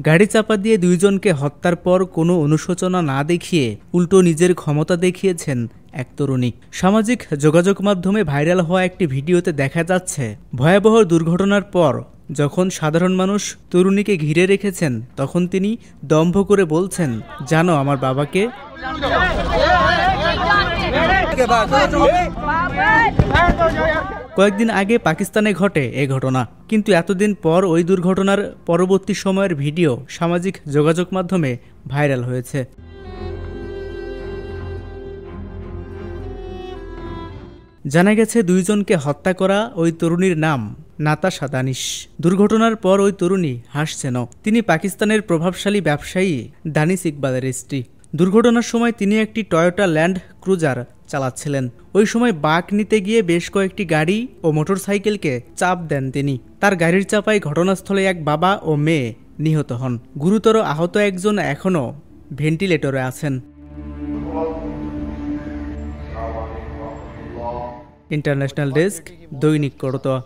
গাড়ি চাপা দিয়ে দুইজনকে হত্যার পর কোনো অনুশোচনা না দেখিয়ে উল্টো নিজের ক্ষমতা দেখিয়েছেন এক তরুণী। সামাজিক যোগাযোগ মাধ্যমে ভাইরাল হওয়া একটি ভিডিওতে দেখা যাচ্ছে ভয়াবহ দুর্ঘটনার পর যখন সাধারণ মানুষ তরুণীকে ঘিরে রেখেছেন তখন তিনি দম্ভ করে বলছেন, জানো আমার বাবাকে। কয়েকদিন আগে পাকিস্তানে ঘটে এ ঘটনা, কিন্তু এতদিন পর ওই দুর্ঘটনার পরবর্তী সময়ের ভিডিও সামাজিক যোগাযোগ মাধ্যমে ভাইরাল হয়েছে। জানা গেছে দুইজনকে হত্যা করা ওই তরুণীর নাম নাতাশা দানিশ। দুর্ঘটনার পর ওই তরুণী হাসছেন। তিনি পাকিস্তানের প্রভাবশালী ব্যবসায়ী দানিশ ইকবালের স্ত্রী। দুর্ঘটনার সময় তিনি একটি টয়োটা ল্যান্ড ক্রুজার চালাচ্ছিলেন। ওই সময় বাঁক নিতে গিয়ে বেশ কয়েকটি গাড়ি ও মোটরসাইকেলকে চাপ দেন তিনি। তার গাড়ির চাপায় ঘটনাস্থলে এক বাবা ও মেয়ে নিহত হন। গুরুতর আহত একজন এখনও ভেন্টিলেটরে আছেন। ইন্টারন্যাশনাল ডেস্ক, দৈনিক করতোয়া।